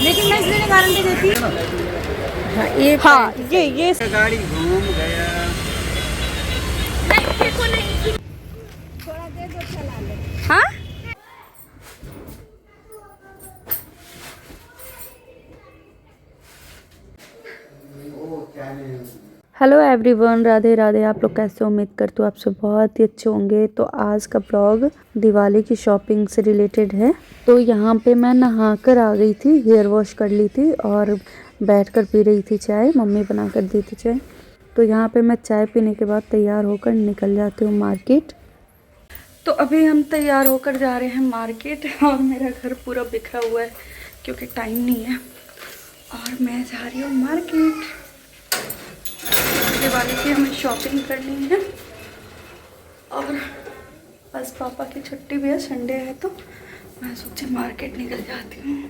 लेकिन मैं इसलिए गारंटी देती हूँ। हाँ ये गाड़ी घूम गया। थोड़ा दे दो चला ले। हाँ हेलो एवरीवन, राधे राधे। आप लोग कैसे? उम्मीद करती हूँ आप सब बहुत ही अच्छे होंगे। तो आज का ब्लॉग दिवाली की शॉपिंग से रिलेटेड है। तो यहाँ पे मैं नहा कर आ गई थी, हेयर वॉश कर ली थी और बैठकर पी रही थी चाय। मम्मी बना कर दी थी चाय। तो यहाँ पे मैं चाय पीने के बाद तैयार होकर निकल जाती हूँ मार्केट। तो अभी हम तैयार होकर जा रहे हैं मार्केट और मेरा घर पूरा बिखरा हुआ है क्योंकि टाइम नहीं है। और मैं जा रही हूँ मार्केट। दिवाली की हमें शॉपिंग करनी है और बस पापा की छुट्टी भी है, संडे है, तो मैं सोची मार्केट निकल जाती हूँ।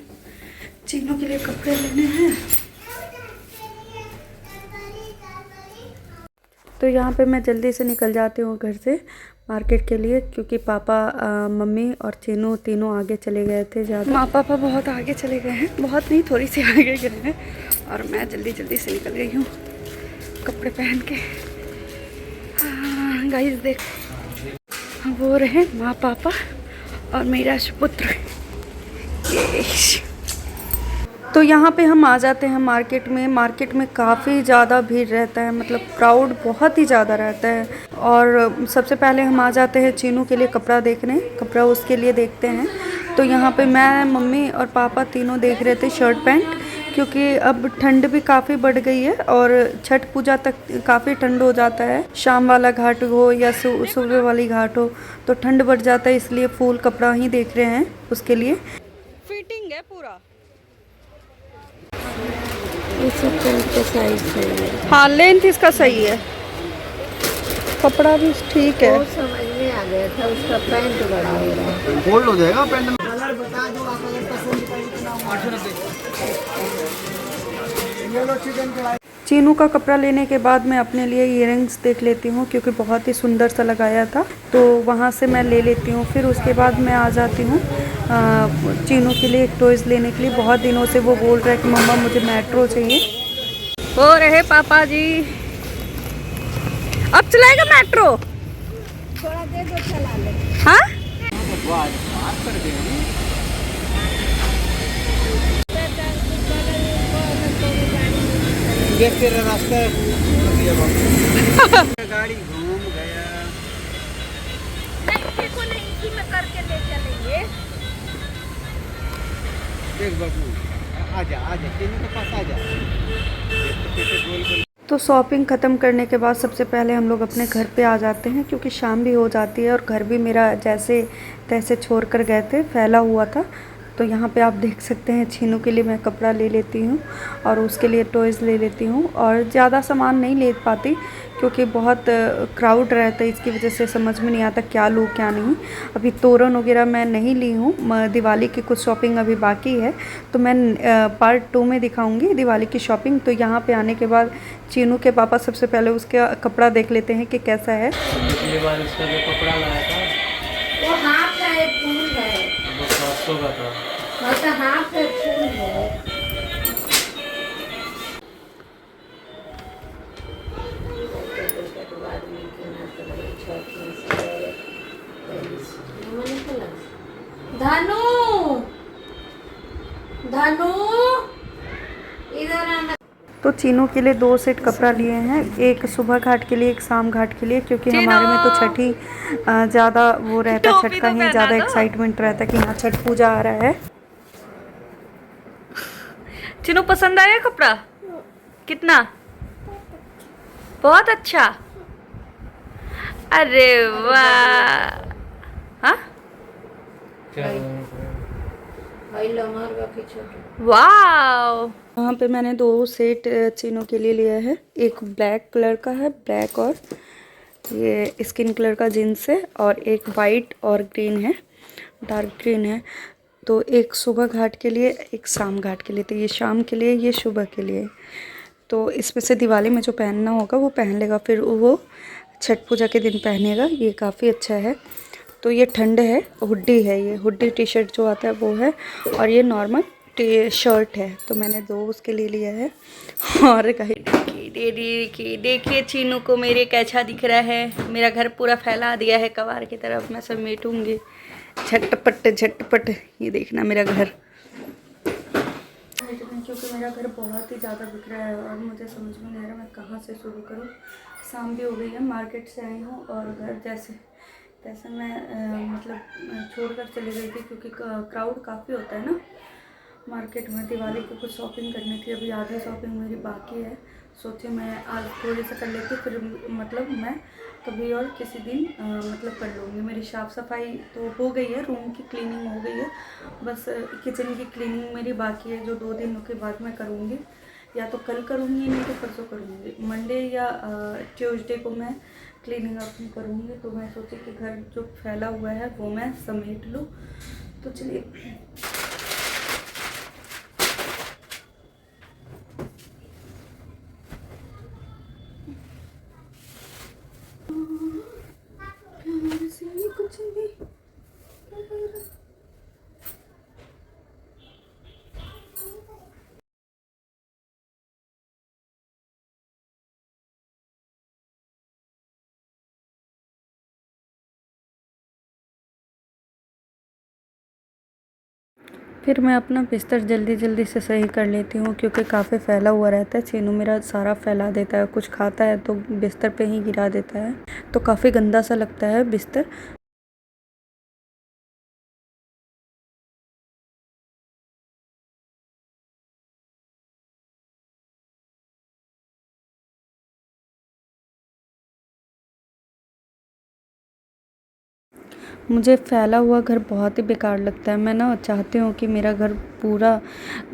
चीनों के लिए कपड़े लेने हैं। तो यहाँ पे मैं जल्दी से निकल जाती हूँ घर से मार्केट के लिए क्योंकि पापा मम्मी और चीनू तीनों आगे चले गए थे ज़्यादा। माँ पापा बहुत आगे चले गए हैं, बहुत नहीं थोड़ी सी आगे गए हैं और मैं जल्दी जल्दी से निकल गई हूँ कपड़े पहन के। गाइस देख, वो रहे माँ पापा और मेरा सुपुत्र। तो यहाँ पे हम आ जाते हैं मार्केट में। मार्केट में काफ़ी ज़्यादा भीड़ रहता है, मतलब क्राउड बहुत ही ज़्यादा रहता है। और सबसे पहले हम आ जाते हैं चीनू के लिए कपड़ा देखने, कपड़ा उसके लिए देखते हैं। तो यहाँ पे मैं, मम्मी और पापा तीनों देख रहे थे शर्ट पैंट, क्योंकि अब ठंड भी काफ़ी बढ़ गई है और छठ पूजा तक काफ़ी ठंड हो जाता है। शाम वाला घाट हो या सुबह वाली घाट हो तो ठंड बढ़ जाता है, इसलिए फुल कपड़ा ही देख रहे हैं उसके लिए। फिटिंग है पूरा। साइज सही है। हाँ लेंथ इसका सही है, कपड़ा भी ठीक है। समझ में आ गया था, उसका पैंट बड़ा हो रहा है। गोल्ड हो जाएगा पैंट। कलर बता दो आप, अगर पसंद का इतना 890। चीनू का कपड़ा लेने के बाद मैं अपने लिए इयररिंग्स देख लेती हूँ क्योंकि बहुत ही सुंदर सा लगाया था, तो वहाँ से मैं ले लेती हूँ। फिर उसके बाद मैं आ जाती हूँ चीनू के लिए एक टॉयज़ लेने के लिए। बहुत दिनों से वो बोल रहा है कि मम्मा मुझे मेट्रो चाहिए। हो रहे पापा जी, अब चलाएगा मेट्रो। थोड़ा दे दो चला ले। हाँ तेरा रास्ता गाड़ी घूम गया। को नहीं इसी में करके ले चलेंगे। देख बाबू, आजा आजा, तेरे के पास आजा। तो शॉपिंग ख़त्म करने के बाद सबसे पहले हम लोग अपने घर पे आ जाते हैं क्योंकि शाम भी हो जाती है और घर भी मेरा जैसे तैसे छोड़ कर गए थे, फैला हुआ था। तो यहाँ पे आप देख सकते हैं चीनू के लिए मैं कपड़ा ले लेती हूँ और उसके लिए टॉयज़ ले लेती हूँ। और ज़्यादा सामान नहीं ले पाती क्योंकि बहुत क्राउड रहता है, इसकी वजह से समझ में नहीं आता क्या लूँ क्या नहीं। अभी तोरण वगैरह मैं नहीं ली हूँ, दिवाली की कुछ शॉपिंग अभी बाकी है, तो मैं पार्ट 2 में दिखाऊंगी दिवाली की शॉपिंग। तो यहाँ पे आने के बाद चीनू के पापा सबसे पहले उसका कपड़ा देख लेते हैं कि कैसा है। पिछली बार इसका जो कपड़ा लाया था वो हाफ का है, फूल है। वो 700 का था। मतलब हाफ है, फूल है। धनु धनु इधर आना। तो चीनू के लिए 2 सेट कपड़ा लिए हैं, एक सुबह घाट के लिए, एक शाम घाट के लिए, क्योंकि हमारे में तो छठ ही ज़्यादा वो रहता है, छठ का ही ज़्यादा एक्साइटमेंट रहता है कि हाँ छठ पूजा आ रहा है। चीनू पसंद आया कपड़ा? कितना? बहुत अच्छा। अरे वाह। हाँ वाह। यहाँ पे मैंने 2 सेट चीनू के लिए लिया है। एक ब्लैक कलर का है, ब्लैक और ये स्किन कलर का जीन्स है, और एक वाइट और ग्रीन है, डार्क ग्रीन है। तो एक सुबह घाट के लिए, एक शाम घाट के लिए। तो ये शाम के लिए, ये सुबह के लिए। तो इसमें से दिवाली में जो पहनना होगा वो पहन लेगा, फिर वो छठ पूजा के दिन पहनेगा। ये काफ़ी अच्छा है। तो ये ठंड है, हुड्डी है, ये हुड्डी टी शर्ट जो आता है वो है, और ये नॉर्मल शर्ट है, तो मैंने 2 उसके लिए लिया है। और देखिए चीनू को मेरे कैसा दिख रहा है। मेरा घर पूरा फैला दिया है कबार की तरफ, मैं समेटूंगी झटपट झटपट। ये देखना मेरा घर, क्योंकि मेरा घर बहुत ही ज़्यादा बिखरा है और मुझे समझ में नहीं आ रहा मैं कहाँ से शुरू करूँ। शाम भी हो गई है, मार्केट से आई हूँ और घर जैसे तैसे मैं मतलब छोड़कर चली गई थी, क्योंकि क्राउड काफ़ी होता है ना मार्केट में। दिवाली को कुछ शॉपिंग करनी थी, अभी आधी शॉपिंग मेरी बाकी है। सोची मैं आज थोड़ी सी कर लेती, फिर मतलब मैं कभी और किसी दिन मतलब कर लूँगी। मेरी साफ़ सफाई तो हो गई है, रूम की क्लीनिंग हो गई है, बस किचन की क्लीनिंग मेरी बाकी है, जो 2 दिनों के बाद मैं करूँगी। या तो कल करूँगी, नहीं तो परसों करूँगी। मंडे या ट्यूसडे को मैं क्लीनिंग अपनी करूँगी। तो मैं सोची कि घर जो फैला हुआ है वो मैं समेट लूँ। तो चलिए कुछ भी फिर मैं अपना बिस्तर जल्दी जल्दी से सही कर लेती हूँ, क्योंकि काफ़ी फैला हुआ रहता है। चीनू मेरा सारा फैला देता है, कुछ खाता है तो बिस्तर पे ही गिरा देता है, तो काफ़ी गंदा सा लगता है बिस्तर। मुझे फैला हुआ घर बहुत ही बेकार लगता है। मैं ना चाहती हूँ कि मेरा घर पूरा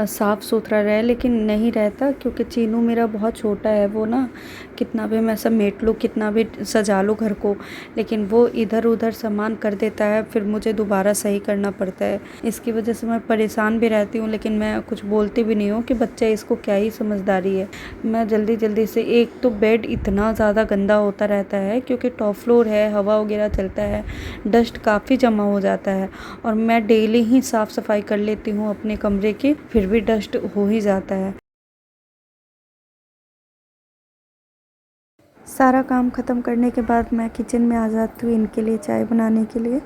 साफ़ सुथरा रहे, लेकिन नहीं रहता, क्योंकि चीनू मेरा बहुत छोटा है। वो ना कितना भी मैं समेट लूँ, कितना भी सजा लूँ घर को, लेकिन वो इधर उधर सामान कर देता है, फिर मुझे दोबारा सही करना पड़ता है। इसकी वजह से मैं परेशान भी रहती हूँ, लेकिन मैं कुछ बोलती भी नहीं हूँ कि बच्चा इसको क्या ही समझदारी है। मैं जल्दी जल्दी से, एक तो बेड इतना ज़्यादा गंदा होता रहता है, क्योंकि टॉप फ्लोर है, हवा वगैरह चलता है, डस्ट काफ़ी जमा हो जाता है। और मैं डेली ही साफ़ सफाई कर लेती हूँ अपने कमरे की, फिर भी डस्ट हो ही जाता है। सारा काम ख़त्म करने के बाद मैं किचन में आ जाती हूँ इनके लिए चाय बनाने के लिए,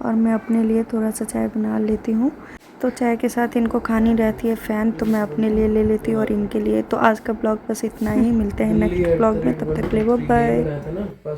और मैं अपने लिए थोड़ा सा चाय बना लेती हूँ। तो चाय के साथ इनको खानी रहती है फ़ैन, तो मैं अपने लिए ले लेती हूँ और इनके लिए। तो आज का ब्लॉग बस इतना ही, मिलते हैं नेक्स्ट ब्लॉग में, तब तक के लिए बाय बाय।